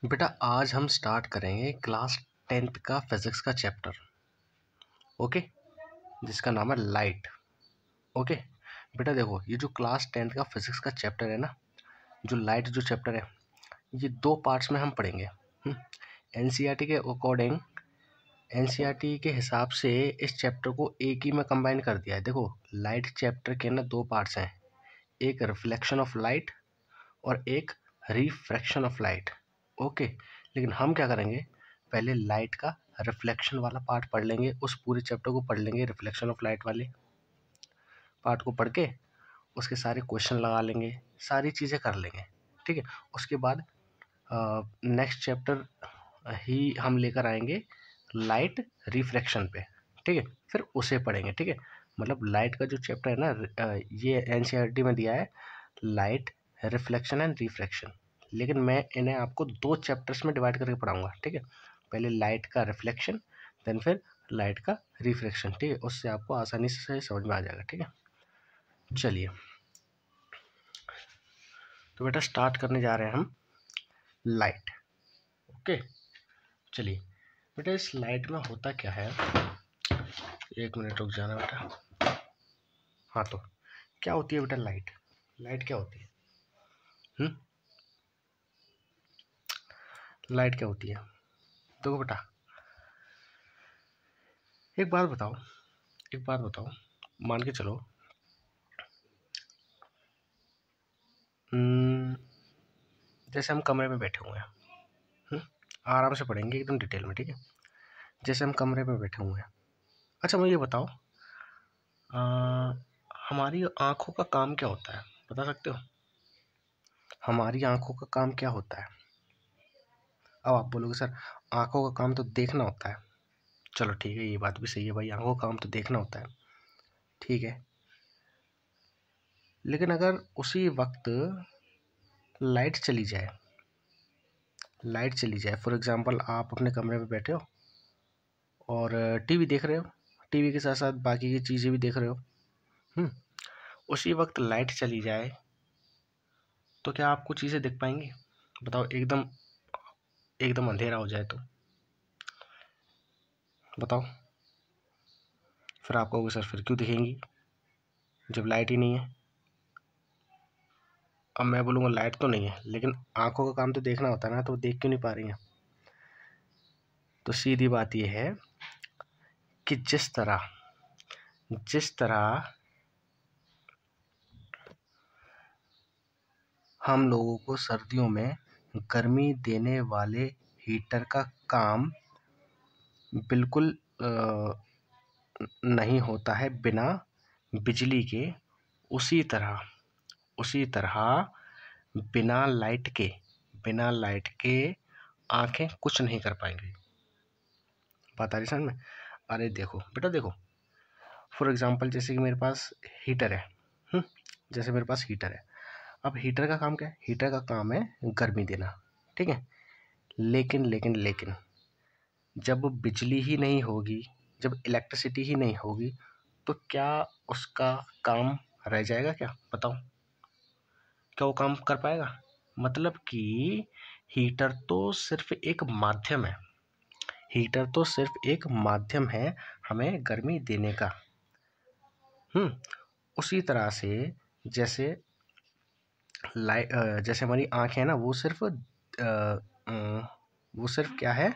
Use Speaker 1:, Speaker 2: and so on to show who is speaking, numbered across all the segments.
Speaker 1: बेटा आज हम स्टार्ट करेंगे क्लास 10th का फिजिक्स का चैप्टर। ओके, जिसका नाम है लाइट। ओके बेटा, देखो ये जो क्लास 10th का फिजिक्स का चैप्टर है ना, जो लाइट जो चैप्टर है, ये दो पार्ट्स में हम पढ़ेंगे। एनसीईआरटी के अकॉर्डिंग, एनसीईआरटी के हिसाब से इस चैप्टर को एक ही में कंबाइन कर दिया है। देखो लाइट चैप्टर के ना दो पार्ट्स हैं, एक रिफ्लेक्शन ऑफ लाइट और एक रिफ्रैक्शन ऑफ लाइट। ओके, लेकिन हम क्या करेंगे, पहले लाइट का रिफ्लेक्शन वाला पार्ट पढ़ लेंगे, उस पूरे चैप्टर को पढ़ लेंगे, रिफ्लेक्शन ऑफ लाइट वाले पार्ट को पढ़ के उसके सारे क्वेश्चन लगा लेंगे, सारी चीज़ें कर लेंगे। ठीक है, उसके बाद नेक्स्ट चैप्टर ही हम लेकर आएंगे लाइट रिफ्रैक्शन पे। ठीक है, फिर उसे पढ़ेंगे। ठीक है, मतलब लाइट का जो चैप्टर है ना, ये एनसीईआरटी में दिया है लाइट रिफ्लेक्शन एंड रिफ्रैक्शन, लेकिन मैं इन्हें आपको दो चैप्टर्स में डिवाइड करके पढ़ाऊंगा। ठीक है, पहले लाइट का रिफ्लेक्शन, देन फिर लाइट का रिफ्रैक्शन। ठीक है, उससे आपको आसानी से समझ में आ जाएगा। ठीक है, चलिए तो बेटा स्टार्ट करने जा रहे हैं हम लाइट। ओके, चलिए बेटा, इस लाइट में होता क्या है, एक मिनट रुक जाना बेटा। हाँ, तो क्या होती है बेटा लाइट? लाइट क्या होती है? लाइट क्या होती है? देखो बेटा, एक बात बताओ, एक बात बताओ, मान के चलो जैसे हम कमरे में बैठे हुए हैं, आराम से पढ़ेंगे एकदम डिटेल में। ठीक है, जैसे हम कमरे में बैठे हुए हैं। अच्छा मुझे ये बताओ, हमारी आंखों का काम क्या होता है, बता सकते हो? हमारी आंखों का काम क्या होता है? अब आप बोलोगे सर आंखों का काम तो देखना होता है। चलो ठीक है, ये बात भी सही है भाई, आंखों का काम तो देखना होता है। ठीक है, लेकिन अगर उसी वक्त लाइट चली जाए, लाइट चली जाए, फॉर एग्जांपल आप अपने कमरे में बैठे हो और टीवी देख रहे हो, टीवी के साथ साथ बाकी की चीज़ें भी देख रहे हो, उसी वक्त लाइट चली जाए तो क्या आप कुछ चीज़ें देख पाएंगे? बताओ, एकदम एकदम अंधेरा हो जाए तो बताओ, फिर आप कहोगे सर फिर क्यों दिखेंगी जब लाइट ही नहीं है। अब मैं बोलूँगा लाइट तो नहीं है, लेकिन आंखों का काम तो देखना होता है ना, तो देख क्यों नहीं पा रही हैं? तो सीधी बात यह है कि जिस तरह हम लोगों को सर्दियों में गर्मी देने वाले हीटर का काम बिल्कुल नहीं होता है बिना बिजली के, उसी तरह बिना लाइट के आंखें कुछ नहीं कर पाएंगी। बात आ रही समझ में? अरे देखो बेटा, देखो फॉर एग्जांपल जैसे कि मेरे पास हीटर है, जैसे मेरे पास हीटर है। अब हीटर का काम क्या है? हीटर का काम है गर्मी देना। ठीक है, लेकिन जब बिजली ही नहीं होगी, जब इलेक्ट्रिसिटी ही नहीं होगी, तो क्या उसका काम रह जाएगा क्या? बताओ, क्या वो काम कर पाएगा? मतलब कि हीटर तो सिर्फ एक माध्यम है, हीटर तो सिर्फ एक माध्यम है हमें गर्मी देने का। उसी तरह से जैसे लाइट, जैसे हमारी आँख है ना, वो सिर्फ क्या है,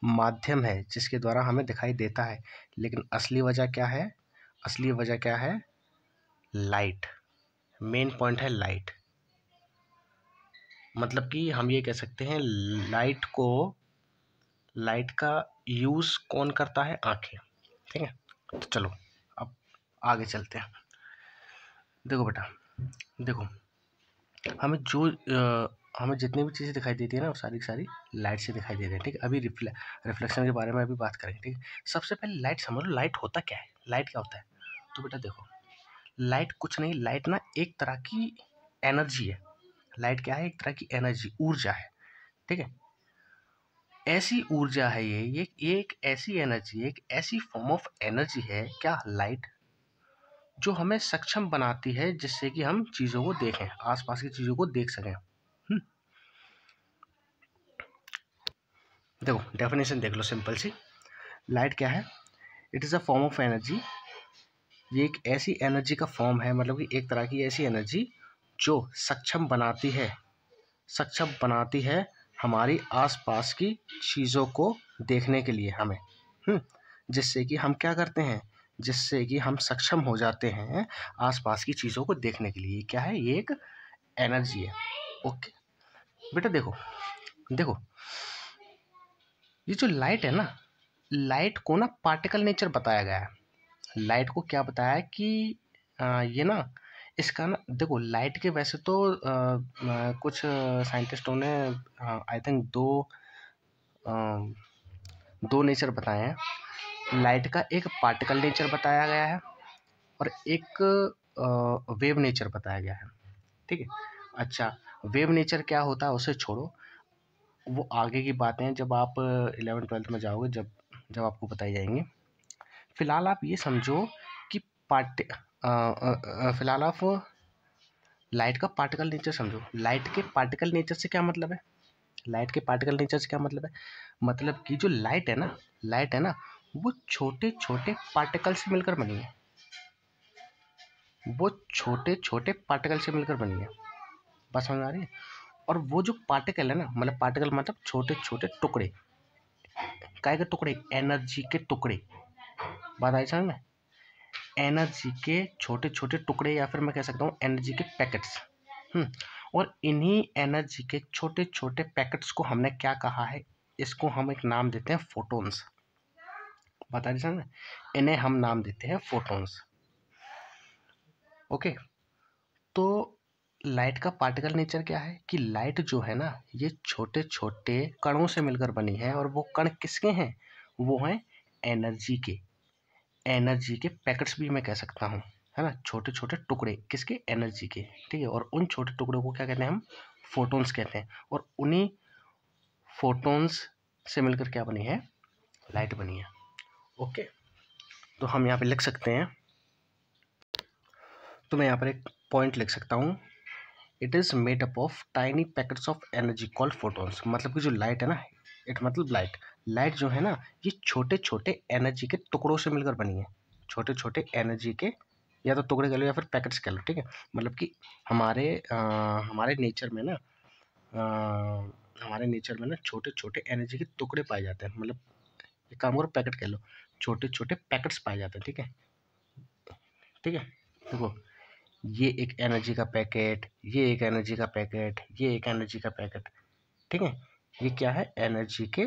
Speaker 1: माध्यम है जिसके द्वारा हमें दिखाई देता है, लेकिन असली वजह क्या है? असली वजह क्या है? लाइट। मेन पॉइंट है लाइट। मतलब कि हम ये कह सकते हैं लाइट का यूज़ कौन करता है? आँखें। ठीक है, तो चलो अब आगे चलते हैं। देखो बेटा, देखो हमें जितनी भी चीज़ें दिखाई देती है ना, वो सारी की सारी लाइट से दिखाई दे रही है। ठीक है, अभी रिफ्लेक्शन के बारे में अभी बात करेंगे। ठीक है, सबसे पहले लाइट समझ लो, लाइट होता क्या है, लाइट क्या होता है? तो बेटा देखो, लाइट कुछ नहीं, लाइट ना एक तरह की एनर्जी है। लाइट क्या है? एक तरह की एनर्जी, ऊर्जा है। ठीक है, ऐसी ऊर्जा है ये एक ऐसी एनर्जी, एक ऐसी फॉर्म ऑफ एनर्जी है क्या, लाइट, जो हमें सक्षम बनाती है जिससे कि हम चीज़ों को देखें, आसपास की चीज़ों को देख सकें। देखो डेफिनेशन देख लो सिंपल सी। लाइट क्या है? It is a form of energy. ये एक ऐसी एनर्जी का फॉर्म है, मतलब कि एक तरह की ऐसी एनर्जी जो सक्षम बनाती है हमारी आसपास की चीज़ों को देखने के लिए हमें, जिससे कि हम क्या करते हैं, जिससे कि हम सक्षम हो जाते हैं आसपास की चीज़ों को देखने के लिए। क्या है? ये एक एनर्जी है। ओके बेटा, देखो देखो, ये जो लाइट है ना, लाइट को ना पार्टिकल नेचर बताया गया है। लाइट को क्या बताया है कि ये ना, इसका ना देखो, लाइट के वैसे तो कुछ साइंटिस्टों ने आई थिंक दो नेचर बताए हैं। लाइट का एक पार्टिकल नेचर बताया गया है और एक वेव नेचर बताया गया है। ठीक है। अच्छा, वेव नेचर क्या होता है उसे छोड़ो, वो आगे की बातें जब आप 11th-12th में जाओगे, जब जब आपको बताई जाएंगी। फिलहाल आप ये समझो कि फिलहाल आप लाइट का पार्टिकल नेचर समझो। लाइट के पार्टिकल नेचर से क्या मतलब है? लाइट के पार्टिकल नेचर से क्या मतलब है? मतलब कि जो लाइट है ना, वो छोटे छोटे पार्टिकल से मिलकर बनी है। वो छोटे छोटे पार्टिकल से मिलकर बनी है। बात समझ आ रही है? और वो जो पार्टिकल है ना, मतलब पार्टिकल मतलब छोटे छोटे टुकड़े। काय के टुकड़े? एनर्जी के टुकड़े। बात आई समझ में? एनर्जी के छोटे छोटे टुकड़े, या फिर मैं कह सकता हूँ एनर्जी के पैकेट्स। और इन्हीं एनर्जी के छोटे छोटे पैकेट्स को हमने क्या कहा है? इसको हम एक नाम देते हैं फोटॉन्स। बता रही समझ? इन्हें हम नाम देते हैं फोटॉन्स। ओके, तो लाइट का पार्टिकल नेचर क्या है कि लाइट जो है ना, ये छोटे छोटे कणों से मिलकर बनी है। और वो कण किसके हैं? वो हैं एनर्जी के पैकेट्स भी मैं कह सकता हूँ, है ना। छोटे छोटे टुकड़े किसके? एनर्जी के। ठीक है। और उन छोटे टुकड़ों को क्या कहते हैं? हम फोटॉन्स कहते हैं। और उन्हीं फोटॉन्स से मिलकर क्या बनी है? लाइट बनी है। ओके, तो हम यहाँ पे लिख सकते हैं, तो मैं यहाँ पर एक पॉइंट लिख सकता हूँ। It is made up of tiny packets of energy called photons. मतलब कि जो लाइट है ना, मतलब लाइट जो है ना, ये छोटे छोटे एनर्जी के टुकड़ों से मिलकर बनी है। छोटे छोटे एनर्जी के या तो टुकड़े कह लो या फिर पैकेट्स कह लो। ठीक है। मतलब कि हमारे नेचर में ना, छोटे छोटे एनर्जी के टुकड़े पाए जाते हैं। मतलब एक काम करो, पैकेट कह लो, छोटे छोटे पैकेट्स पाए जाते हैं। ठीक है। ठीक है। देखो, ये एक एनर्जी का पैकेट, ये एक एनर्जी का पैकेट, ये एक एनर्जी का पैकेट। ठीक है। ये क्या है? एनर्जी के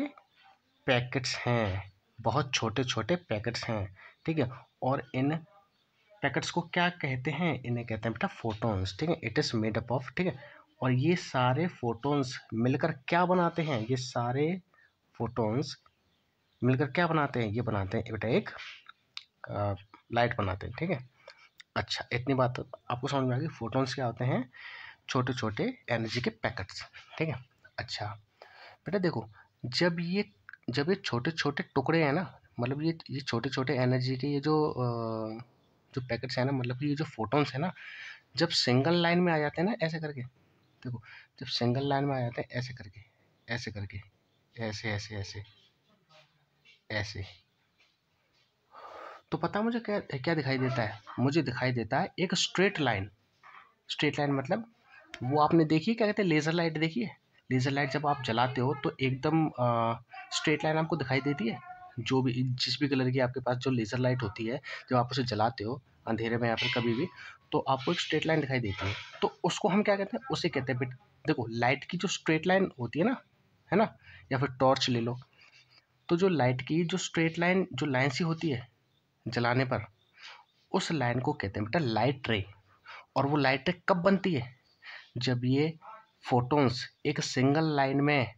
Speaker 1: पैकेट्स हैं। बहुत छोटे छोटे पैकेट्स हैं। ठीक है। और इन पैकेट्स को क्या कहते हैं? इन्हें कहते हैं बेटा फोटॉन्स। ठीक है। It is made up of. ठीक है। और ये सारे फोटॉन्स मिलकर क्या बनाते हैं? ये सारे फोटॉन्स मिलकर क्या बनाते हैं? ये बनाते हैं बेटा एक लाइट बनाते हैं। ठीक है। अच्छा, इतनी बात आपको समझ में आ गई। फोटॉन्स क्या होते हैं? छोटे छोटे एनर्जी के पैकेट्स। ठीक है। अच्छा बेटा देखो, जब ये छोटे छोटे टुकड़े हैं ना, मतलब ये छोटे छोटे एनर्जी के ये जो पैकेट्स हैं ना, मतलब कि ये जो फोटॉन्स है ना, जब सिंगल लाइन में आ जाते हैं ना, ऐसे करके देखो, जब सिंगल लाइन में आ जाते हैं ऐसे करके, ऐसे करके, ऐसे ऐसे ऐसे ऐसे, तो पता मुझे क्या क्या दिखाई देता है? मुझे दिखाई देता है एक स्ट्रेट लाइन। स्ट्रेट लाइन मतलब वो आपने देखी है, क्या कहते हैं, लेज़र लाइट देखी है? लेज़र लाइट जब आप जलाते हो तो एकदम स्ट्रेट लाइन आपको दिखाई देती है। जो भी जिस भी कलर की आपके पास जो लेज़र लाइट होती है, जब आप उसे जलाते हो अंधेरे में या फिर कभी भी, तो आपको एक स्ट्रेट लाइन दिखाई देती है। तो उसको हम क्या कहते हैं? उसे कहते हैं देखो, लाइट की जो स्ट्रेट लाइन होती है ना, है ना, या फिर टॉर्च ले लो, तो जो लाइट की जो स्ट्रेट लाइन, जो लाइन सी होती है जलाने पर, उस लाइन को कहते हैं बेटा लाइट रे। और वो लाइट रे कब बनती है? जब ये फोटॉन्स एक सिंगल लाइन में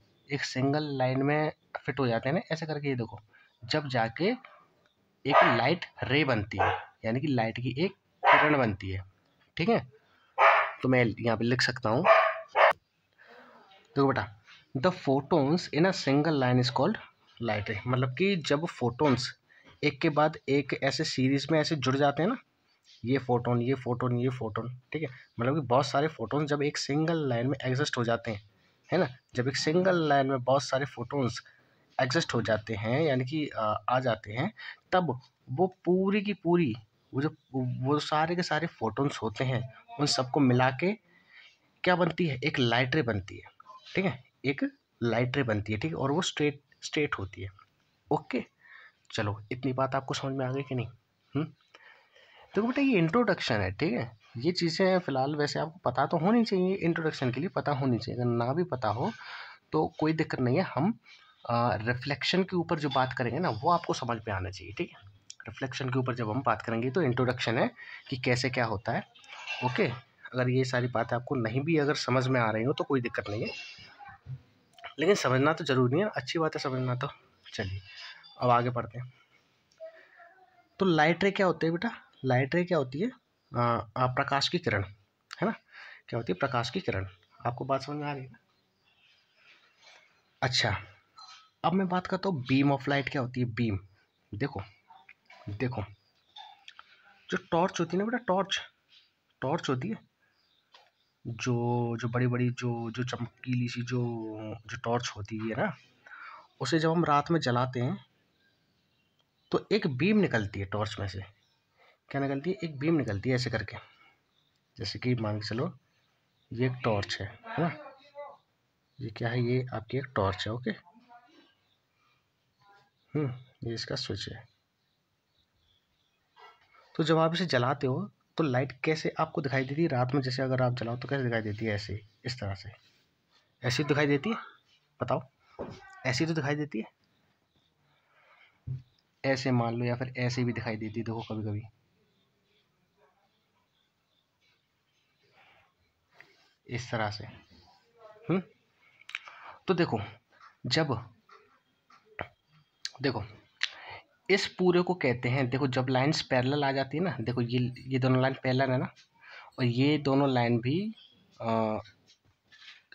Speaker 1: फिट हो जाते हैं ना, ऐसे करके, ये देखो, जब जाके एक लाइट रे बनती है, यानी कि लाइट की एक किरण बनती है। ठीक है। तो मैं यहाँ पे लिख सकता हूँ, देखो बेटा, the photons in a single line is called light रे। मतलब कि जब फोटॉन्स एक के बाद एक ऐसे सीरीज में ऐसे जुड़ जाते हैं ना, ये फोटोन, ये फोटोन, ये फोटोन, ठीक है, मतलब कि बहुत सारे फोटोन्स जब एक सिंगल लाइन में एग्जिस्ट हो जाते हैं, है ना, जब एक सिंगल लाइन में बहुत सारे फोटोन्स एग्जिस्ट हो जाते हैं, यानी कि आ जाते हैं, तब वो पूरी की पूरी वो सारे के सारे फोटॉन्स होते हैं, उन सबको मिला के क्या बनती है, एक लाइट रे बनती है। ठीक है, एक लाइट रे बनती है। ठीक है, और वो स्ट्रेट होती है। ओके, चलो इतनी बात आपको समझ में आ गई कि नहीं? तो बेटा ये इंट्रोडक्शन है। ठीक है, ये चीज़ें फ़िलहाल वैसे आपको पता तो होनी चाहिए, इंट्रोडक्शन के लिए पता होनी चाहिए। अगर ना भी पता हो तो कोई दिक्कत नहीं है, हम रिफ्लेक्शन के ऊपर जो बात करेंगे ना, वो आपको समझ में आना चाहिए। ठीक है, रिफ्लेक्शन के ऊपर जब हम बात करेंगे तो इंट्रोडक्शन है कि कैसे क्या होता है। ओके, अगर ये सारी बातें आपको नहीं भी अगर समझ में आ रही हो तो कोई दिक्कत नहीं है, लेकिन समझना तो जरूरी है, अच्छी बात है समझना तो। चलिए अब आगे बढ़ते हैं। तो लाइट रे क्या होते हैं बेटा? लाइट रे क्या होती है? प्रकाश की किरण, है ना? क्या होती है? प्रकाश की किरण। आपको बात समझ में आ रही है? अच्छा, अब मैं बात करता हूँ बीम ऑफ लाइट क्या होती है। बीम, देखो देखो, जो टॉर्च होती है ना बेटा, टॉर्च होती है, जो जो बड़ी बड़ी जो चमकीली सी जो जो टॉर्च होती है ना, उसे जब हम रात में जलाते हैं तो एक बीम निकलती है टॉर्च में से। क्या निकलती है? एक बीम निकलती है ऐसे करके। जैसे कि मान के चलो ये एक टॉर्च है ना? ये क्या है? ये आपकी एक टॉर्च है। ओके, ये इसका स्विच है। तो जब आप इसे जलाते हो तो लाइट कैसे आपको दिखाई देती है रात में? जैसे अगर आप जलाओ तो कैसे दिखाई देती है? ऐसे, इस तरह से, ऐसी दिखाई देती है? बताओ, ऐसी तो दिखाई देती है, ऐसे मान लो, या फिर ऐसे भी दिखाई देती है। देखो कभी कभी इस तरह से। तो देखो, जब देखो इस पूरे को कहते हैं, देखो जब लाइंस पैरेलल आ जाती है ना, देखो ये दोनों लाइन पैरेलल है ना, और ये दोनों लाइन भी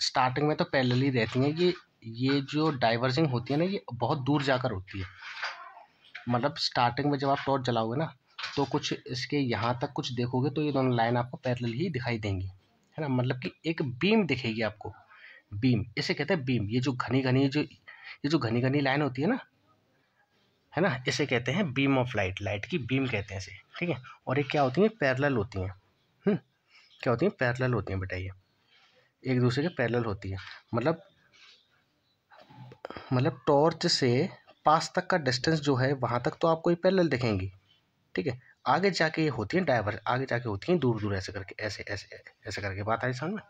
Speaker 1: स्टार्टिंग में तो पैरेलल ही रहती हैं। ये जो डाइवर्जिंग होती है ना, ये बहुत दूर जाकर होती है। मतलब स्टार्टिंग में जब आप टॉर्च जलाओगे ना, तो कुछ इसके यहाँ तक कुछ देखोगे तो ये दोनों लाइन आपको पैरेलल ही दिखाई देंगी, है ना? मतलब कि एक बीम दिखेगी आपको। बीम, इसे कहते हैं बीम। ये जो घनी घनी लाइन होती है ना, इसे कहते हैं बीम ऑफ लाइट। लाइट की बीम कहते हैं इसे। ठीक है, और ये क्या होती है? पैरेलल होती हैं। क्या होती हैं? पैरेलल होती हैं बेटा, ये एक दूसरे के पैरेलल होती है। मतलब टॉर्च से पास तक का डिस्टेंस जो है, वहां तक तो आपको ये पैरेलल दिखेंगी। ठीक है, आगे जाके ये होती है डाइवर्ज, आगे जाके होती हैं दूर दूर, ऐसे करके, ऐसे ऐसे ऐसे करके। बात आई समझ में?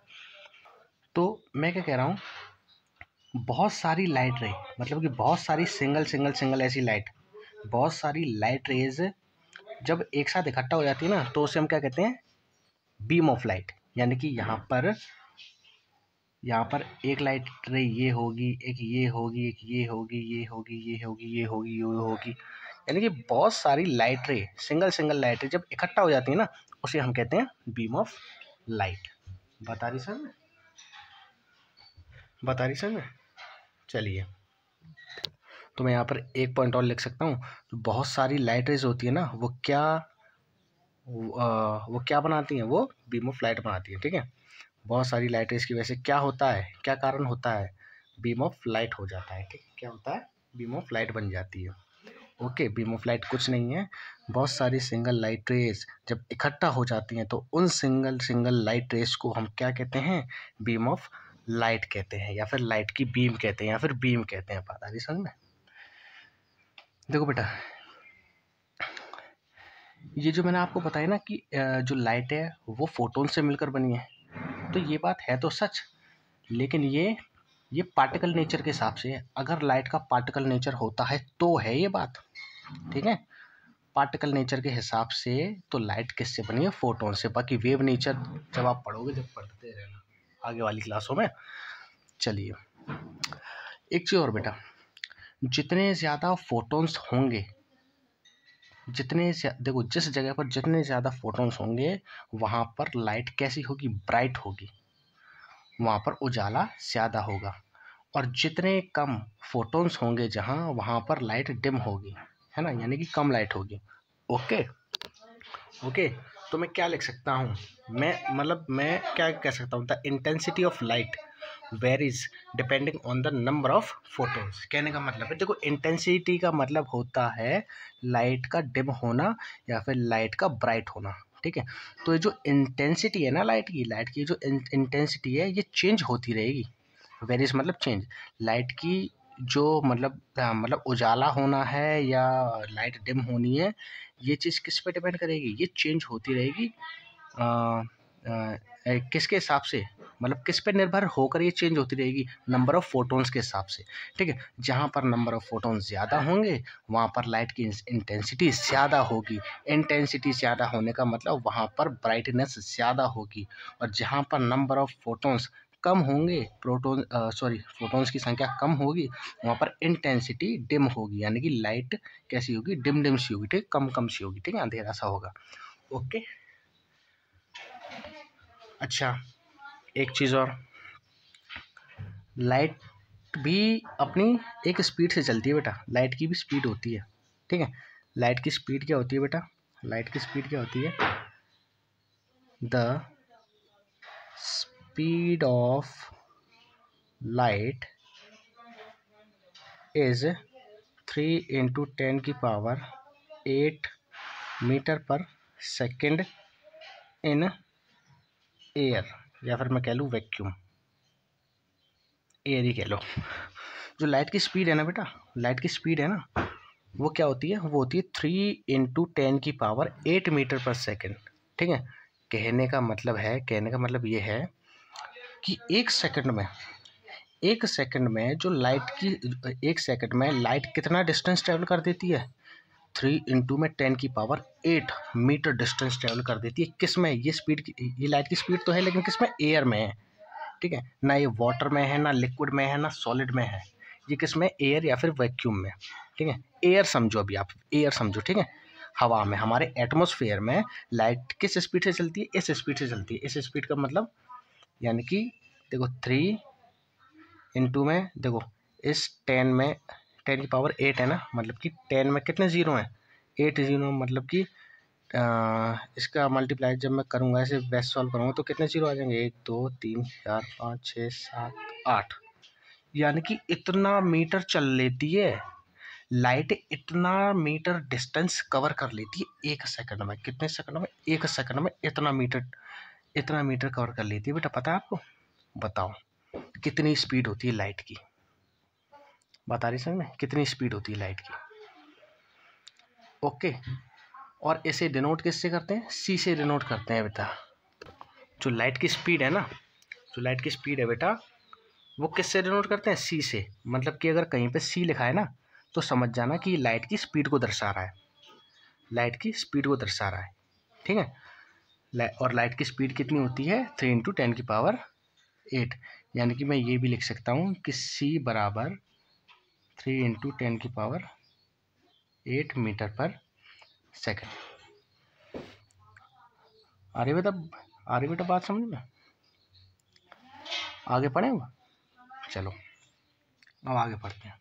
Speaker 1: तो मैं क्या कह रहा हूँ, बहुत सारी लाइट रे, मतलब कि बहुत सारी सिंगल ऐसी लाइट, बहुत सारी लाइट रेज जब एक साथ इकट्ठा हो जाती है ना, तो उसे हम क्या कहते हैं? Beam of light. यानी कि यहाँ पर एक लाइट रे ये होगी, एक ये होगी, एक ये होगी, ये होगी, ये होगी, ये होगी, ये होगी, यानी कि बहुत सारी लाइट रे, सिंगल लाइट रे जब इकट्ठा हो जाती है ना, उसे हम कहते हैं बीम ऑफ लाइट। बता रही सर? बता रही सर? चलिए, तो मैं यहाँ पर एक पॉइंट और लिख सकता हूँ। तो बहुत सारी लाइट रेज होती है ना, वो क्या बनाती हैं? वो बीम ऑफ लाइट बनाती है। ठीक है, बहुत सारी लाइट रेज की वजह से क्या होता है, क्या कारण होता है? बीम ऑफ लाइट हो जाता है। ठीक है, क्या होता है? बीम ऑफ लाइट बन जाती है। ओके, बीम ऑफ लाइट कुछ नहीं है, बहुत सारी सिंगल लाइट रेज जब इकट्ठा हो जाती हैं तो उन सिंगल लाइट रेज को हम क्या कहते हैं? बीम ऑफ लाइट कहते हैं, या फिर लाइट की बीम कहते हैं, या फिर बीम कहते हैं। पता नहीं समझ में? देखो बेटा, ये जो मैंने आपको बताया ना कि जो लाइट है वो फोटोन से मिलकर बनी है, तो ये बात है तो सच, लेकिन ये पार्टिकल नेचर के हिसाब से है। अगर लाइट का पार्टिकल नेचर होता है तो है ये बात। ठीक है, पार्टिकल नेचर के हिसाब से तो लाइट किससे बनी है? फोटोन से। बाकी वेव नेचर जब आप पढ़ोगे, जब पढ़ते रहना आगे वाली क्लासों में। चलिए, एक चीज और बेटा, जितने ज़्यादा फोटोन्स होंगे, देखो जिस जगह पर जितने ज़्यादा फोटोन्स होंगे, वहाँ पर लाइट कैसी होगी? ब्राइट होगी, वहाँ पर उजाला ज़्यादा होगा। और जितने कम फोटोन्स होंगे जहाँ, वहाँ पर लाइट डिम होगी, है ना? यानी कि कम लाइट होगी। ओके ओके, तो मैं क्या लिख सकता हूँ? मैं क्या कह सकता हूँ? The intensity of light varies depending on the number of photons. कहने का मतलब है, देखो इंटेंसिटी का मतलब होता है लाइट का डिम होना या फिर लाइट का ब्राइट होना, ठीक है। तो ये जो इंटेंसिटी है ना लाइट की जो इंटेंसिटी है ये चेंज होती रहेगी। वेरीज मतलब चेंज, लाइट की जो मतलब उजाला होना है या लाइट डिम होनी है, ये चीज़ किस पे डिपेंड करेगी, ये चेंज होती रहेगी किसके हिसाब से, मतलब किस पे निर्भर होकर ये चेंज होती रहेगी, नंबर ऑफ फोटोन्स के हिसाब से, ठीक है। जहाँ पर नंबर ऑफ फोटोन्स ज़्यादा होंगे वहाँ पर लाइट की इंटेंसिटी ज़्यादा होगी। इंटेंसिटी ज़्यादा होने का मतलब वहाँ पर ब्राइटनेस ज़्यादा होगी। और जहाँ पर नंबर ऑफ फोटोन्स कम होंगे, फोटोन्स की संख्या कम होगी, वहाँ पर इंटेंसिटी डिम होगी, यानी कि लाइट कैसी होगी, डिम सी होगी, ठीक, कम सी होगी, ठीक है, अंधेरा सा होगा। ओके, अच्छा एक चीज़ और, लाइट भी अपनी एक स्पीड से चलती है बेटा, लाइट की भी स्पीड होती है, ठीक है। लाइट की स्पीड क्या होती है बेटा, लाइट की स्पीड क्या होती है, the speed of light is 3 × 10⁸ metre पर सेकेंड इन एयर, या फिर मैं कह लूँ वैक्यूम, एयर ही कह लो। जो लाइट की स्पीड है ना बेटा, लाइट की स्पीड है ना, वो क्या होती है, वो होती है 3 × 10⁸ मीटर पर सेकेंड, ठीक है। कहने का मतलब ये है कि एक सेकंड में जो लाइट की, एक सेकंड में लाइट कितना डिस्टेंस ट्रेवल कर देती है, 3 × 10⁸ मीटर डिस्टेंस ट्रेवल कर देती है। किस में ये स्पीड, ये लाइट की स्पीड तो है, लेकिन किस में, एयर में है, ठीक है। ना ये वाटर में है, ना लिक्विड में है, ना सॉलिड में है, ये किस में, एयर या फिर वैक्यूम में, ठीक है। एयर समझो, अभी आप एयर समझो, ठीक है। हवा में, हमारे एटमॉस्फेयर में लाइट किस स्पीड से चलती है, इस स्पीड से चलती है। इस स्पीड का मतलब यानी कि देखो 3 इंटू में, देखो इस 10⁸ है ना, मतलब कि 10 में कितने ज़ीरो हैं, 8 ज़ीरो, मतलब कि इसका मल्टीप्लाई जब मैं करूँगा, ऐसे वैसे सॉल्व करूँगा तो कितने ज़ीरो आ जाएंगे, 1 2 3 4 5 6 7 8, यानी कि इतना मीटर चल लेती है लाइट, इतना मीटर डिस्टेंस कवर कर लेती है एक सेकंड में। कितने सेकंड में, एक सेकंड में इतना मीटर कवर कर लेती है बेटा, पता है आपको, बताओ कितनी स्पीड होती है लाइट की, बता रही समझ में, कितनी स्पीड होती है लाइट की। ओके, और इसे डिनोट किससे करते हैं, सी से डिनोट करते हैं बेटा। जो लाइट की स्पीड है ना, जो लाइट की स्पीड है बेटा, वो किससे डिनोट करते हैं, सी से। मतलब कि अगर कहीं पे सी लिखा है ना, तो समझ जाना कि ये लाइट की स्पीड को दर्शा रहा है, लाइट की स्पीड को दर्शा रहा है, ठीक है। और लाइट की स्पीड कितनी होती है, 3 × 10⁸, यानी कि मैं ये भी लिख सकता हूँ कि सी बराबर 3 × 10⁸ मीटर पर सेकेंड। आ रही बेटा बात समझ में, आगे पढ़ेंगे, चलो अब आगे पढ़ते हैं।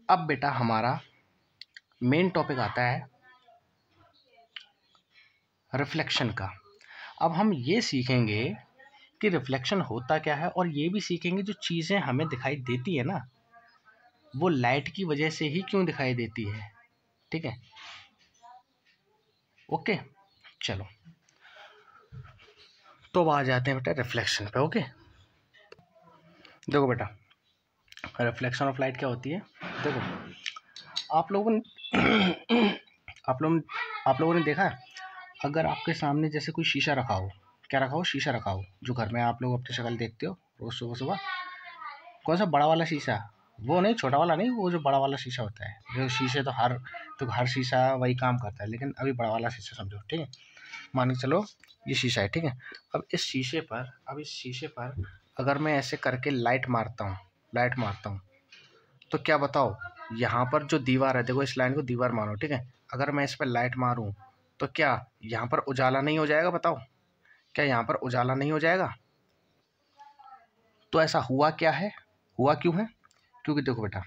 Speaker 1: अब बेटा हमारा मेन टॉपिक आता है रिफ्लेक्शन का। अब हम ये सीखेंगे कि रिफ्लेक्शन होता क्या है, और ये भी सीखेंगे जो चीज़ें हमें दिखाई देती है ना, वो लाइट की वजह से ही क्यों दिखाई देती है, ठीक है। ओके, चलो तो अब आ जाते हैं बेटा रिफ्लेक्शन पे। ओके, देखो बेटा रिफ्लेक्शन ऑफ लाइट क्या होती है। देखो आप लोगों ने आप लोगों ने देखा है, अगर आपके सामने जैसे कोई शीशा रखा हो, क्या रखा हो, शीशा रखा हो, जो घर में आप लोग अपनी शक्ल देखते हो रोज सुबह सुबह, कौन सा, बड़ा वाला शीशा, वो नहीं, छोटा वाला नहीं, वो जो बड़ा वाला शीशा होता है, जो शीशे तो हर शीशा वही काम करता है, लेकिन अभी बड़ा वाला शीशा समझो, ठीक है। मान के चलो ये शीशा है, ठीक है। अब इस शीशे पर अगर मैं ऐसे करके लाइट मारता हूँ तो क्या बताओ, यहाँ पर जो दीवार है, देखो इस लाइन को दीवार मानो, ठीक है। अगर मैं इस पर लाइट मारूं तो क्या यहाँ पर उजाला नहीं हो जाएगा, बताओ क्या यहाँ पर उजाला नहीं हो जाएगा। तो ऐसा हुआ क्या है, हुआ क्यों है, क्योंकि देखो बेटा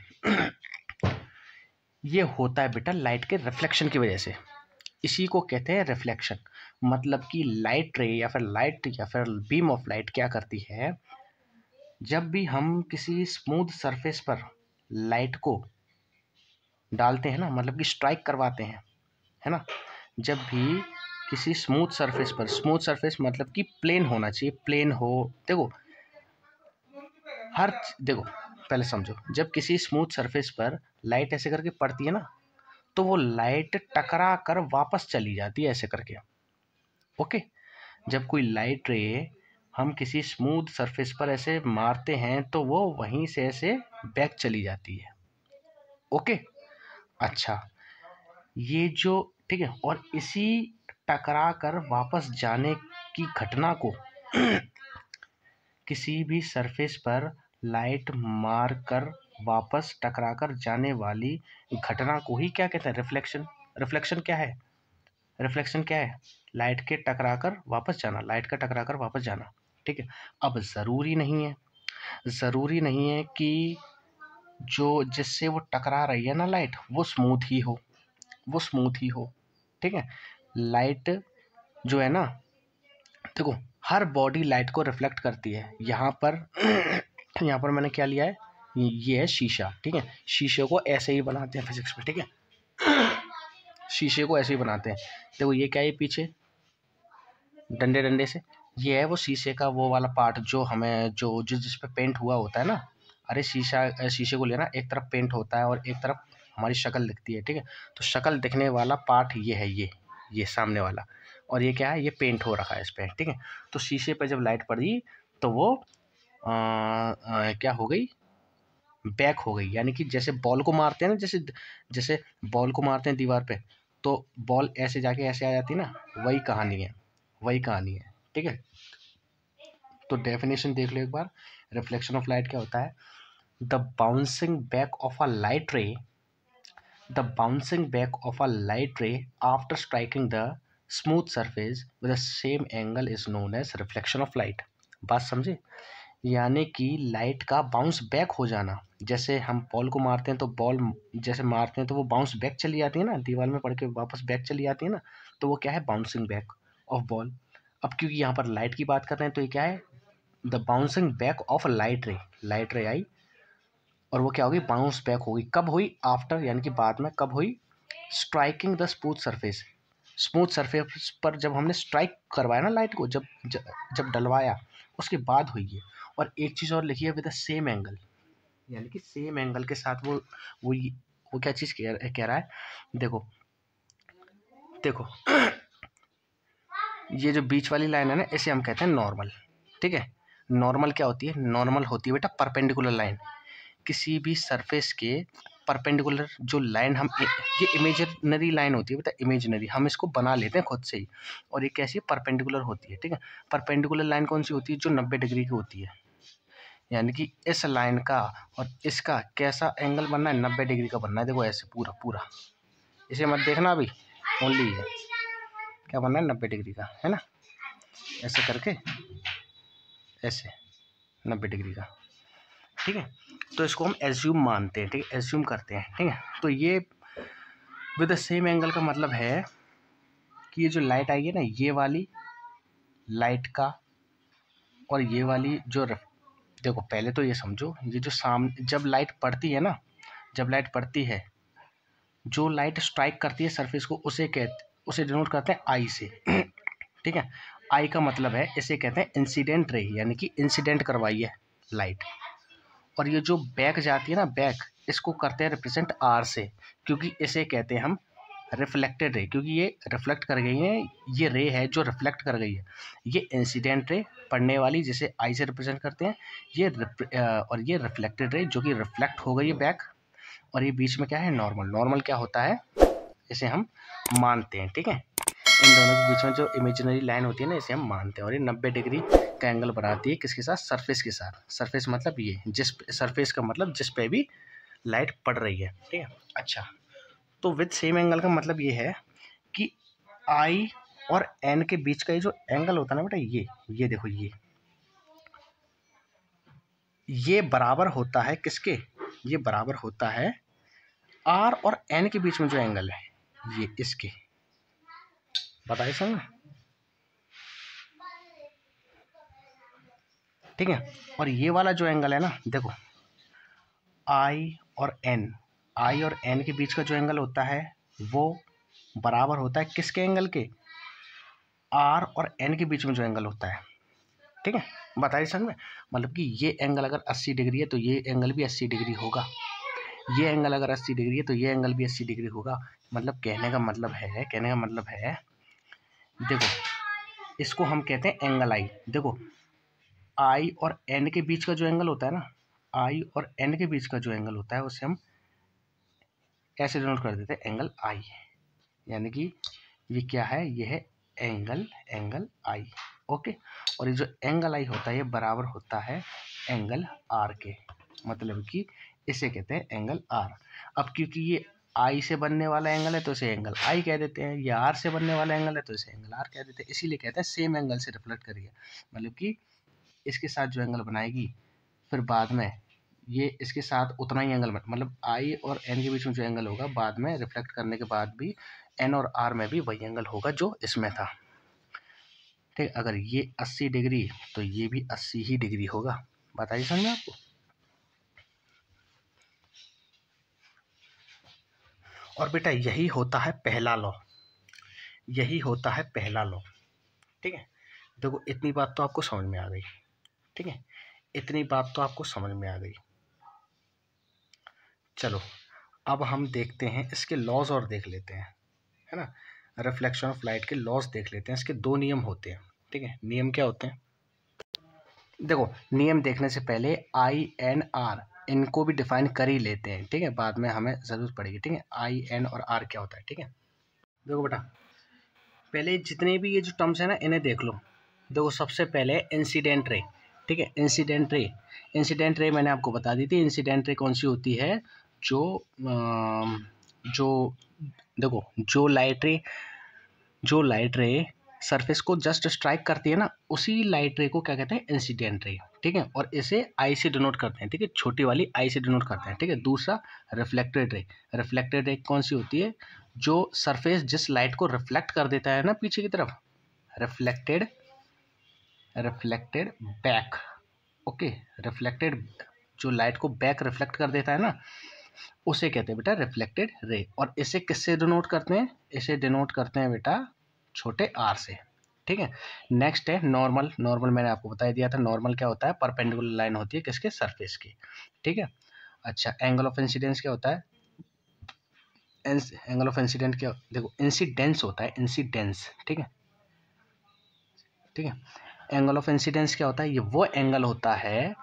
Speaker 1: ये होता है बेटा लाइट के रिफ्लेक्शन की वजह से। इसी को कहते हैं रिफ्लेक्शन। मतलब कि लाइट रे या फिर बीम ऑफ लाइट क्या करती है, जब भी हम किसी स्मूथ सरफेस पर लाइट को डालते हैं ना, मतलब कि स्ट्राइक करवाते हैं, है ना, जब भी किसी स्मूथ सरफेस पर, स्मूथ सरफेस मतलब कि प्लेन होना चाहिए, प्लेन हो, देखो देखो पहले समझो, जब किसी स्मूथ सरफेस पर लाइट ऐसे करके पड़ती है ना, तो वो लाइट टकरा कर वापस चली जाती है ऐसे करके। ओके, जब कोई लाइट रे हम किसी स्मूथ सरफेस पर ऐसे मारते हैं तो वो वहीं से ऐसे बैक चली जाती है। ओके, अच्छा, ये जो, ठीक है, और इसी टकरा कर वापस जाने की घटना को किसी भी सरफेस पर लाइट मार कर वापस टकरा कर जाने वाली घटना को ही क्या कहते हैं, रिफ्लेक्शन। रिफ्लेक्शन क्या है, रिफ्लेक्शन क्या है, लाइट के टकरा कर वापस जाना, लाइट का टकरा कर वापस जाना। ठीक है, अब ज़रूरी नहीं है कि जो जिससे वो टकरा रही है ना लाइट, वो स्मूथ ही हो, वो स्मूथ ही हो। ठीक है, लाइट जो है ना, देखो हर बॉडी लाइट को रिफ्लेक्ट करती है। यहाँ पर यहाँ पर मैंने क्या लिया है, ये है शीशा। ठीक है, शीशे को ऐसे ही बनाते हैं फिजिक्स में। ठीक है, शीशे को ऐसे ही बनाते हैं। देखो ये क्या है, पीछे डंडे डंडे से, ये है वो शीशे का वो वाला पार्ट जो हमें जो जिस पे पेंट हुआ होता है ना। अरे शीशे को लेना, एक तरफ पेंट होता है और एक तरफ हमारी शक्ल दिखती है। ठीक है, तो शक्ल दिखने वाला पार्ट ये है, ये सामने वाला, और ये क्या है, ये पेंट हो रखा है इस पे। ठीक है, तो शीशे पे जब लाइट पड़ी तो वो क्या हो गई, बैक हो गई। यानी कि जैसे बॉल को मारते हैं ना, जैसे जैसे बॉल को मारते हैं दीवार पे, तो बॉल ऐसे जाके ऐसे आ जाती है ना, वही कहानी है, वही कहानी है। ठीक है, तो डेफिनेशन देख लो एक बार, रिफ्लेक्शन ऑफ लाइट क्या होता है, the bouncing back of a light ray, the bouncing back of a light ray after striking the smooth surface with the same angle is known as reflection of light. बात समझे, यानी कि light का bounce back हो जाना। जैसे हम ball को मारते हैं तो बॉल जैसे मारते हैं तो वो बाउंस बैक चली जाती है ना, दीवार में पड़ के वापस बैक चली जाती है ना, तो वो क्या है, बाउंसिंग बैक ऑफ बॉल। अब क्योंकि यहाँ पर लाइट की बात कर रहे हैं तो ये क्या है, the bouncing back of light ray I, और वो क्या होगी, बाउंस बैक होगी। कब हुई, आफ्टर, यानी कि बाद में। कब हुई, स्ट्राइकिंग द स्मूथ सरफेस पर जब हमने स्ट्राइक करवाया ना लाइट को, जब डलवाया, उसके बाद हुई है। और एक चीज़ और लिखी है, विद द सेम एंगल, यानी कि सेम एंगल के साथ वो क्या चीज़ कह रहा है, देखो देखो ये जो बीच वाली लाइन है ना, इसे हम कहते हैं नॉर्मल। ठीक है, नॉर्मल क्या होती है, नॉर्मल होती है बेटा परपेंडिकुलर लाइन, किसी भी सरफेस के परपेंडिकुलर जो लाइन हम ये इमेजिनरी लाइन होती है बेटा, इमेजिनरी, हम इसको बना लेते हैं खुद से ही, और ये कैसी परपेंडिकुलर होती है। ठीक है, परपेंडिकुलर लाइन कौन सी होती है, जो 90 डिग्री की होती है। यानी कि इस लाइन का और इसका कैसा एंगल बनना है, 90 डिग्री का बनना है। देखो ऐसे पूरा पूरा, इसे मत देखना अभी, ओनली है क्या बनना है, 90 डिग्री का, है ना, ऐसे करके, ऐसे 90 डिग्री का। ठीक है, तो इसको हम एज्यूम मानते हैं। ठीक है, एज्यूम करते हैं। ठीक है, तो ये विद द सेम एंगल का मतलब है कि ये जो लाइट आई है ना, ये वाली लाइट का और ये वाली जो देखो पहले तो ये समझो, ये जो सामने जब लाइट पड़ती है ना, जब लाइट पड़ती है, जो लाइट स्ट्राइक करती है सरफेस को, उसे डिनोट करते हैं आई से। ठीक है, आई का मतलब है, इसे कहते हैं इंसिडेंट रे, यानी कि इंसिडेंट करवाई है लाइट। और ये जो बैक जाती है ना, बैक, इसको करते हैं रिप्रेजेंट आर से, क्योंकि इसे कहते हैं हम रिफ्लेक्टेड रे, क्योंकि ये रिफ्लेक्ट कर गई है, ये रे है जो रिफ्लेक्ट कर गई है। ये इंसिडेंट रे पढ़ने वाली, जिसे आई से रिप्रेजेंट करते हैं, और ये रिफ्लेक्टेड रे जो कि रिफ्लेक्ट हो गई है बैक, और ये बीच में क्या है, नॉर्मल क्या होता है, इसे हम मानते हैं। ठीक है, इन दोनों के बीच में जो इमेजिनरी लाइन होती है ना, इसे हम मानते हैं, और ये 90 डिग्री का एंगल बनाती है, किसके साथ, सरफेस के साथ। सरफेस मतलब ये, जिस सरफेस का मतलब जिस पे भी लाइट पड़ रही है। ठीक है, अच्छा, तो विद सेम एंगल का मतलब ये है कि आई और एन के बीच का ये जो एंगल होता है ना बेटा, ये देखो, ये बराबर होता है किसके, ये बराबर होता है आर और एन के बीच में जो एंगल है, ये इसके, बताइए समझ, ठीक है। और ये वाला जो एंगल है ना, देखो आई और एन के बीच का जो एंगल होता है वो बराबर होता है किसके एंगल के, आर और एन के बीच में जो एंगल होता है, ठीक है। बताइए समझ में, मतलब कि ये एंगल अगर 80 डिग्री है तो ये एंगल भी 80 डिग्री होगा, ये एंगल अगर 80 डिग्री है तो ये एंगल भी 80 डिग्री होगा। मतलब कहने का मतलब है देखो इसको हम कहते हैं एंगल आई। देखो आई और एन के बीच का जो एंगल होता है ना, आई और एन के बीच का जो एंगल होता है उसे हम ऐसे डिनोट कर देते हैं एंगल आई, यानी कि ये क्या है, ये है एंगल आई, ओके। और ये जो एंगल आई होता है ये बराबर होता है एंगल आर के, मतलब कि इसे कहते हैं एंगल आर। अब क्योंकि ये आई से बनने वाला एंगल है तो इसे एंगल आई कह देते हैं, ये आर से बनने वाला एंगल है तो इसे एंगल आर कह देते हैं, इसीलिए कहते हैं सेम एंगल से रिफ्लेक्ट करिए। मतलब कि इसके साथ जो एंगल बनाएगी फिर बाद में ये इसके साथ उतना ही एंगल, मतलब आई और एन के बीच में जो एंगल होगा बाद में रिफ्लेक्ट करने के बाद भी एन और आर में भी वही एंगल होगा जो इसमें था, ठीक। अगर ये 80 डिग्री तो ये भी 80 ही डिग्री होगा। बताइए समझ में आपको। और बेटा यही होता है पहला लॉ, ठीक है। देखो इतनी बात तो आपको समझ में आ गई, ठीक है, इतनी बात तो आपको समझ में आ गई। चलो अब हम देखते हैं इसके लॉज और देख लेते हैं, है ना। रिफ्लेक्शन ऑफ लाइट के लॉज देख लेते हैं। इसके दो नियम होते हैं, ठीक है। नियम क्या होते हैं, देखो नियम देखने से पहले आई एन आर इनको भी डिफाइन कर ही लेते हैं, ठीक है, बाद में हमें जरूरत पड़ेगी, ठीक है। आई एन और आर क्या होता है, ठीक है। देखो बेटा पहले जितने भी ये जो टर्म्स है ना इन्हें देख लो। देखो सबसे पहले इंसिडेंट रे, ठीक है। इंसिडेंट रे मैंने आपको बता दी थी। इंसिडेंट रे कौन सी होती है, जो देखो जो लाइट रे सरफेस को जस्ट स्ट्राइक करती है ना, उसी लाइट रे को क्या कहते हैं, इंसिडेंट रे, ठीक है। और इसे आई से डिनोट करते हैं, ठीक है, छोटी वाली आई से डिनोट करते हैं, ठीक है। दूसरा रिफ्लेक्टेड रे कौन सी होती है, जो सरफेस जिस लाइट को रिफ्लेक्ट कर देता है ना पीछे की तरफ, रिफ्लेक्टेड बैक, ओके। रिफ्लेक्टेड जो लाइट को बैक रिफ्लेक्ट कर देता है ना उसे कहते हैं बेटा रिफ्लेक्टेड रे। और इसे किससे डिनोट करते हैं, इसे डिनोट करते हैं बेटा छोटे आर से, ठीक है। नेक्स्ट है नॉर्मल मैंने आपको बता दिया था। नॉर्मल क्या होता है, परपेंडिकुलर लाइन होती है किसके, सरफेस की, ठीक है। अच्छा एंगल ऑफ इंसिडेंस क्या होता है, एंगल ऑफ इंसिडेंट क्या, देखो इंसिडेंस होता है, इंसिडेंस, ठीक है। एंगल ऑफ इंसिडेंस क्या होता है, ये वो एंगल होता है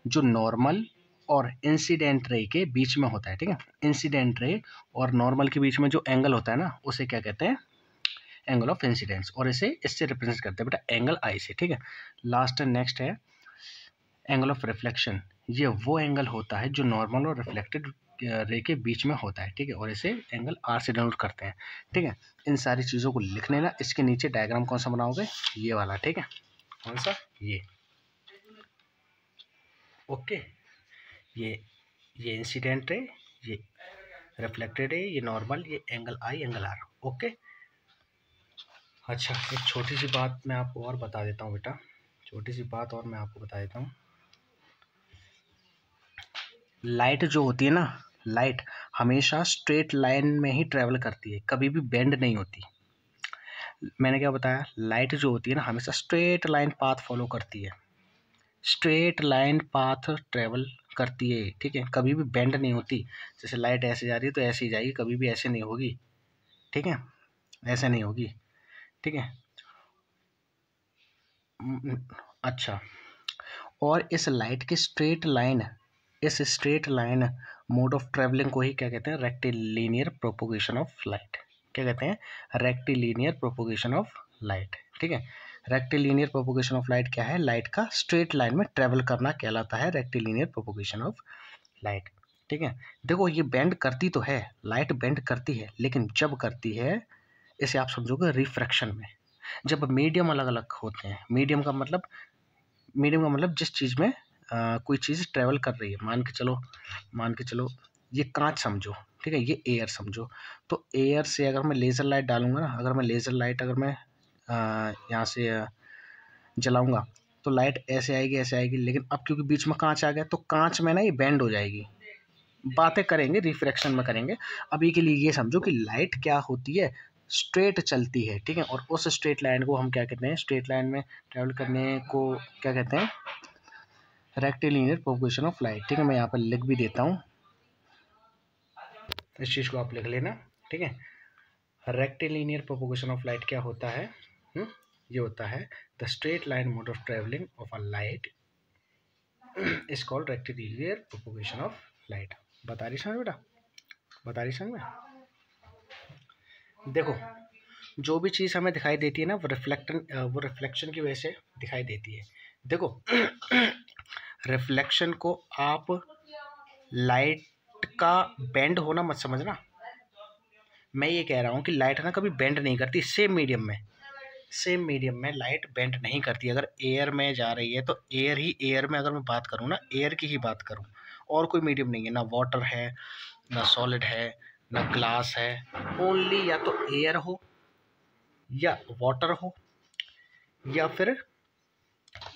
Speaker 1: जो नॉर्मल और इंसिडेंट रे के बीच में होता है, ठीक है। इंसिडेंट रे और नॉर्मल के बीच में जो एंगल होता है ना उसे क्या कहते हैं, एंगल ऑफ इंसिडेंस। और इसे इससे रिप्रेजेंट करते हैं बेटा एंगल आई से, ठीक है। लास्ट एंड नेक्स्ट है एंगल ऑफ रिफ्लेक्शन। ये वो एंगल होता है जो नॉर्मल और रिफ्लेक्टेड रे के बीच में होता है, ठीक है। और इसे एंगल आर से डिनोट करते हैं, ठीक है। इन सारी चीज़ों को लिख लेना। इसके नीचे डायग्राम कौन सा बनाओगे, ये वाला, ठीक है। कौन सा, ये, ओके। ये इंसिडेंट रे, ये रिफ्लेक्टेड रे, ये नॉर्मल, ये angle I angle R, okay. अच्छा एक छोटी सी बात मैं आपको और बता देता हूँ बेटा, लाइट जो होती है ना, लाइट हमेशा स्ट्रेट लाइन में ही ट्रेवल करती है, कभी भी बेंड नहीं होती। मैंने क्या बताया, लाइट जो होती है ना हमेशा स्ट्रेट लाइन पाथ फॉलो करती है, स्ट्रेट लाइन पाथ ट्रेवल करती है, ठीक है। कभी भी बेंड नहीं होती। जैसे लाइट ऐसे जा रही है तो ऐसे ही जाएगी, कभी भी ऐसे नहीं होगी, ठीक है, ऐसे नहीं होगी, ठीक है। अच्छा और इस लाइट की straight line mode of travelling को ही क्या कहते हैं, रेक्टिलिनियर प्रोपोगेशन ऑफ लाइट, क्या कहते हैं, रेक्टिलिनियर प्रोपोगेशन ऑफ लाइट, ठीक है। रेक्टिलिनियर प्रोपोगेशन ऑफ लाइट क्या है, लाइट का स्ट्रेट लाइन में ट्रेवल करना कहलाता है रेक्टिलिनियर प्रोपोगेशन ऑफ लाइट, ठीक है। देखो ये बेंड करती तो है, लाइट बेंड करती है, लेकिन जब करती है इसे आप समझोगे रिफ्रैक्शन में। जब मीडियम अलग अलग होते हैं, मीडियम का मतलब जिस चीज़ में कोई चीज़ ट्रेवल कर रही है, मान के चलो ये कांच समझो, ठीक है, ये एयर समझो। तो एयर से अगर मैं लेज़र लाइट डालूंगा ना, अगर मैं लेज़र लाइट अगर मैं यहाँ से जलाऊंगा तो लाइट ऐसे आएगी, लेकिन अब क्योंकि बीच में कांच आ गया तो कांच में ना ये बेंड हो जाएगी। बातें करेंगे रिफ्रैक्शन में करेंगे। अभी के लिए ये समझो कि लाइट क्या होती है, स्ट्रेट चलती है, ठीक है। और उस स्ट्रेट लाइन को हम क्या कहते हैं, स्ट्रेट लाइन में ट्रेवल करने को क्या कहते हैं, रेक्टिलिनियर प्रोपगेशन ऑफ लाइट, ठीक है। मैं यहाँ पर लिख भी देता हूँ, इस चीज़ को आप लिख लेना, ठीक है। रेक्टिलिनियर प्रोपगेशन ऑफ लाइट क्या होता है, ये होता है the straight line mode of travelling of a light is called rectilinear propagation of light. बता रही समझ बेटा, बता रही समझ में। देखो जो भी चीज़ हमें दिखाई देती है ना वो रिफ्लेक्शन की वजह से दिखाई देती है। देखो रिफ्लेक्शन को आप लाइट का बेंड होना मत समझना। मैं ये कह रहा हूँ कि लाइट ना कभी बेंड नहीं करती। सेम मीडियम में लाइट बेंड नहीं करती। अगर एयर में जा रही है तो एयर में अगर मैं बात करूँ ना, एयर की ही बात करूँ, और कोई मीडियम नहीं है, ना वाटर है, ना सॉलिड है, ना ग्लास है। ओनली या तो एयर हो या वाटर हो या फिर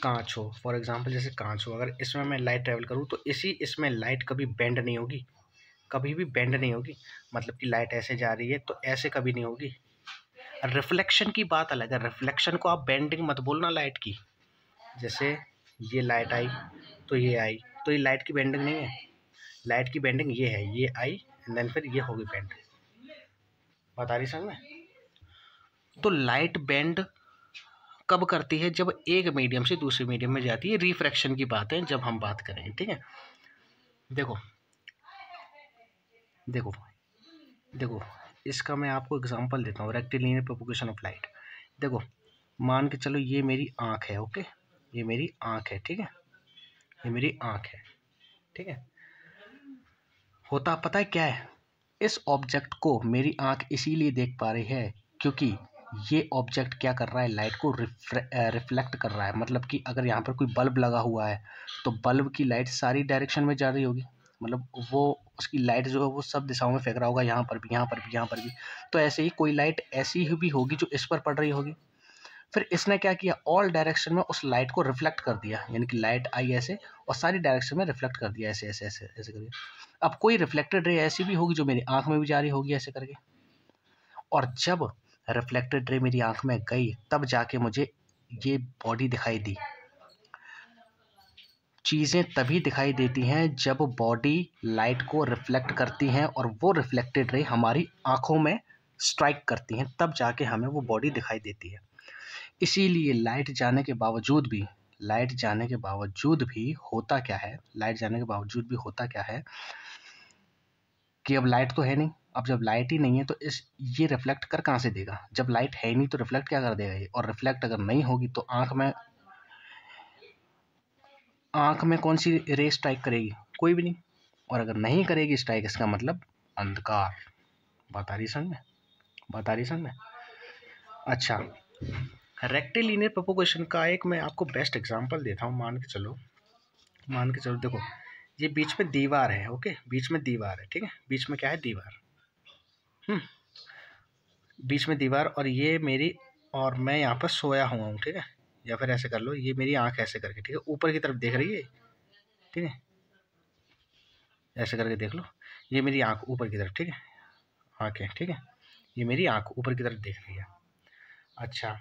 Speaker 1: कांच हो। फॉर एग्जांपल जैसे कांच हो, अगर इसमें मैं लाइट ट्रेवल करूँ तो इसमें लाइट कभी बेंड नहीं होगी, कभी भी बेंड नहीं होगी। मतलब कि लाइट ऐसे जा रही है तो ऐसे कभी नहीं होगी। रिफ्लेक्शन की बात अलग है, रिफ्लेक्शन को आप बेंडिंग मत बोलना लाइट की। जैसे ये लाइट आई तो ये आई, तो ये लाइट की बेंडिंग नहीं है। लाइट की बेंडिंग ये है, ये आई एंड देन फिर ये होगी बेंड। बता रही समझ में। तो लाइट बेंड कब करती है, जब एक मीडियम से दूसरे मीडियम में जाती है। रिफ्रैक्शन की बात है जब हम बात करें, ठीक है। देखो देखो देखो इसका मैं आपको एग्जांपल देता हूँ, रेक्टिलिनियर प्रोपगेशन ऑफ लाइट। देखो मान के चलो ये मेरी आँख है, ओके, ये मेरी आँख है, ठीक है, ये मेरी आँख है, ठीक है। होता पता है क्या है, इस ऑब्जेक्ट को मेरी आँख इसीलिए देख पा रही है क्योंकि ये ऑब्जेक्ट क्या कर रहा है, लाइट को रिफ्लेक्ट कर रहा है। मतलब कि अगर यहाँ पर कोई बल्ब लगा हुआ है तो बल्ब की लाइट सारी डायरेक्शन में जा रही होगी, मतलब वो उसकी लाइट जो है वो सब दिशाओं में फेंक रहा होगा, यहाँ पर भी, यहाँ पर भी, यहाँ पर भी। तो ऐसे ही कोई लाइट ऐसी ही भी होगी जो इस पर पड़ रही होगी। फिर इसने क्या किया, ऑल डायरेक्शन में उस लाइट को रिफ्लेक्ट कर दिया, यानी कि लाइट आई ऐसे और सारी डायरेक्शन में रिफ्लेक्ट कर दिया, ऐसे ऐसे ऐसे ऐसे करके। अब कोई रिफ्लेक्टेड रे ऐसी भी होगी जो मेरी आंख में भी जा रही होगी ऐसे करके, और जब रिफ्लेक्टेड रे मेरी आंख में गई तब जाके मुझे ये बॉडी दिखाई दी। चीज़ें तभी दिखाई देती हैं जब बॉडी लाइट को रिफ्लेक्ट करती हैं और वो रिफ्लेक्टेड रे हमारी आंखों में स्ट्राइक करती हैं, तब जाके हमें वो बॉडी दिखाई देती है। इसीलिए लाइट जाने के बावजूद भी होता क्या है, लाइट जाने के बावजूद भी होता क्या है कि अब लाइट तो है नहीं। अब जब लाइट ही नहीं है तो ये रिफ्लेक्ट कर कहाँ से देगा, जब लाइट है ही नहीं तो रिफ्लेक्ट क्या कर देगा ये। और रिफ्लेक्ट अगर नहीं होगी तो आँख में कौन सी रे स्ट्राइक करेगी, कोई भी नहीं। और अगर नहीं करेगी स्ट्राइक, इसका मतलब अंधकार। बता रही समझ में। अच्छा, रेक्टिलिनियर प्रोपगेशन का एक मैं आपको बेस्ट एग्जांपल देता हूँ। मान के चलो देखो ये बीच में दीवार है, ओके, बीच में दीवार है, ठीक है, बीच में क्या है, दीवार, बीच में दीवार, और ये मेरी, और मैं यहाँ पर सोया हुआ हूँ, ठीक है। या फिर ऐसे कर लो, ये मेरी आंख ऐसे करके, ठीक है, ऊपर की तरफ देख रही है, ठीक है, ऐसे करके देख लो, ये मेरी आंख ऊपर की तरफ, ठीक है, आंखें, ठीक है, ये मेरी आंख ऊपर की तरफ देख रही है। अच्छा,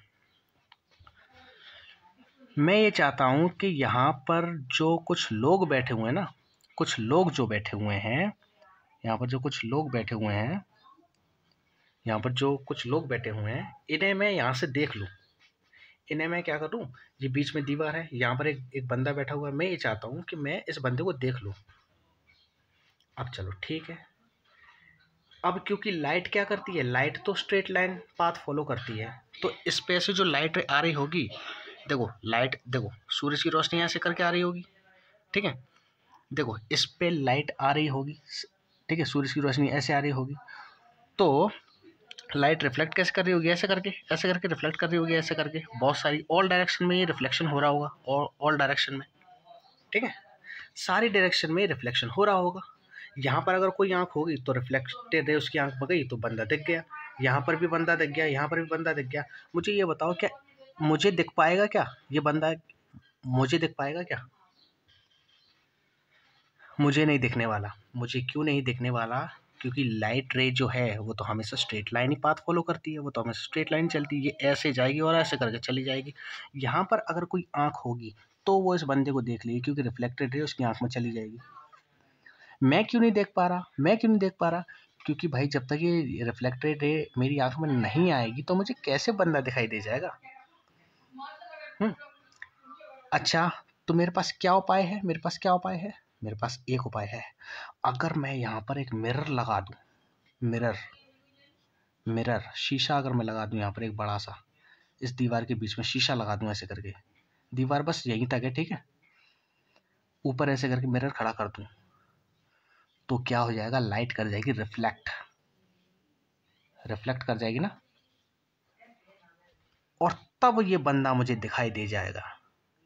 Speaker 1: मैं ये चाहता हूँ कि यहाँ पर जो कुछ लोग बैठे हुए हैं ना, कुछ लोग जो बैठे हुए हैं यहाँ पर, जो कुछ लोग बैठे हुए हैं यहाँ पर, जो कुछ लोग बैठे हुए हैं, इन्हें मैं यहाँ से देख लूँ। इन्हें मैं क्या करूँ, ये बीच में दीवार है, यहाँ पर एक बंदा बैठा हुआ है, मैं ये चाहता हूँ कि मैं इस बंदे को देख लूँ। अब चलो ठीक है, अब क्योंकि लाइट क्या करती है, लाइट तो स्ट्रेट लाइन पाथ फॉलो करती है, तो इस पे से जो लाइट आ रही होगी, देखो लाइट, देखो सूरज की रोशनी ऐसे करके आ रही होगी, ठीक है, देखो इस पे लाइट आ रही होगी, ठीक है, सूरज की रोशनी ऐसे आ रही होगी, तो लाइट रिफ्लेक्ट कैसे कर रही होगी, ऐसे करके रिफ्लेक्ट कर रही होगी, ऐसे करके बहुत सारी ऑल डायरेक्शन में ये रिफ्लेक्शन हो रहा होगा, और ऑल डायरेक्शन में, ठीक है, सारी डायरेक्शन में रिफ्लेक्शन हो रहा होगा। यहाँ पर अगर कोई आंख होगी तो रिफ्लेक्टेड रे उसकी आंख में गई तो बंदा दिख गया, यहाँ पर भी बंदा दिख गया, यहाँ पर भी बंदा दिख गया। मुझे ये बताओ क्या मुझे दिख पाएगा क्या ये बंदा, मुझे दिख पाएगा क्या? मुझे नहीं दिखने वाला। मुझे क्यों नहीं दिखने वाला? क्योंकि लाइट रे जो है वो तो हमेशा स्ट्रेट लाइन ही पाथ फॉलो करती है, वो तो हमेशा स्ट्रेट लाइन चलती है, ये ऐसे जाएगी और ऐसे करके चली जाएगी। यहाँ पर अगर कोई आंख होगी तो वो इस बंदे को देख लेगी, क्योंकि रिफ्लेक्टेड रे उसकी आंख में चली जाएगी। मैं क्यों नहीं देख पा रहा? मैं क्यों नहीं देख पा रहा? क्योंकि भाई जब तक ये रिफ्लेक्टेड रे मेरी आंख में नहीं आएगी तो मुझे कैसे बंदा दिखाई दे जाएगा? हम्म अच्छा, तो मेरे पास क्या उपाय है? मेरे पास क्या उपाय है? मेरे पास एक उपाय है। अगर मैं यहाँ पर एक मिरर लगा दूं, मिरर मिरर शीशा अगर मैं लगा दूं यहाँ पर एक बड़ा सा, इस दीवार के बीच में शीशा लगा दूं ऐसे करके, दीवार बस यहीं तक है, ठीक है, ऊपर ऐसे करके मिरर खड़ा कर दूं, तो क्या हो जाएगा? लाइट कर जाएगी रिफ्लेक्ट, रिफ्लेक्ट कर जाएगी ना, और तब ये बंदा मुझे दिखाई दे जाएगा,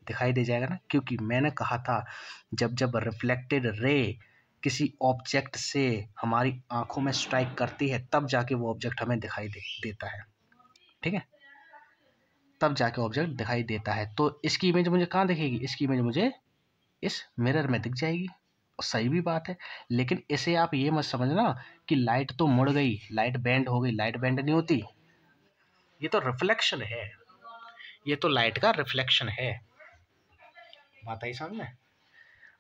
Speaker 1: दिखाई दे जाएगा ना, क्योंकि मैंने कहा था जब जब रिफ्लेक्टेड रे किसी ऑब्जेक्ट से हमारी आंखों में स्ट्राइक करती है तब जाके वो ऑब्जेक्ट हमें दिखाई देता है, ठीक है, तब जाके ऑब्जेक्ट दिखाई देता है। तो इसकी इमेज मुझे कहाँ दिखेगी? इसकी इमेज मुझे इस मिरर में दिख जाएगी। सही भी बात है, लेकिन इसे आप ये मत समझना कि लाइट तो मुड़ गई, लाइट बेंड हो गई। लाइट बेंड नहीं होती, ये तो रिफ्लेक्शन है, ये तो लाइट का रिफ्लेक्शन है। बात आई सामने?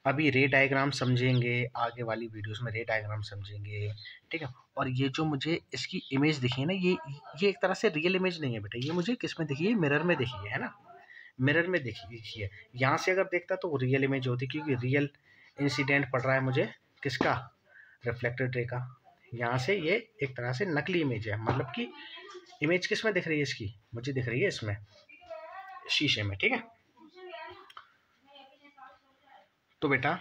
Speaker 1: अभी रे डायग्राम समझेंगे, आगे वाली वीडियोस में रे डायग्राम समझेंगे, ठीक है। और ये जो मुझे इसकी इमेज दिखी है ना, ये एक तरह से रियल इमेज नहीं है बेटा, ये मुझे किस में दिखी है? मिरर में दिखी है ना, मिरर में दिखी है। यहाँ से अगर देखता तो वो रियल इमेज होती, क्योंकि रियल इंसिडेंट पड़ रहा है मुझे किसका? रिफ्लेक्टेड रे का। यहाँ से ये एक तरह से नकली इमेज है, मतलब कि इमेज किस में दिख रही है इसकी? मुझे दिख रही है इसमें, शीशे में, ठीक है। तो बेटा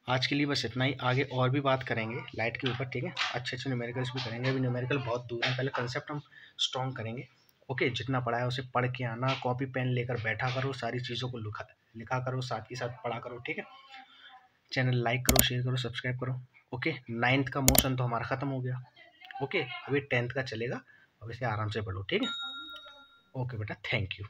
Speaker 1: आज के लिए बस इतना ही, आगे और भी बात करेंगे लाइट के ऊपर, ठीक है, अच्छे अच्छे न्यूमेरिकल्स भी करेंगे। अभी न्यूमेरिकल बहुत दूर है, पहले कंसेप्ट हम स्ट्रॉन्ग करेंगे। ओके, जितना पढ़ा है उसे पढ़ के आना, कॉपी पेन लेकर बैठा करो, सारी चीज़ों को लिखा करो, साथ ही साथ पढ़ा करो, ठीक है। चैनल लाइक करो, शेयर करो, सब्सक्राइब करो। ओके, 9th का मोशन तो हमारा ख़त्म हो गया। ओके, अभी 10th का चलेगा, अब इसे आराम से पढ़ो, ठीक है। ओके बेटा, थैंक यू।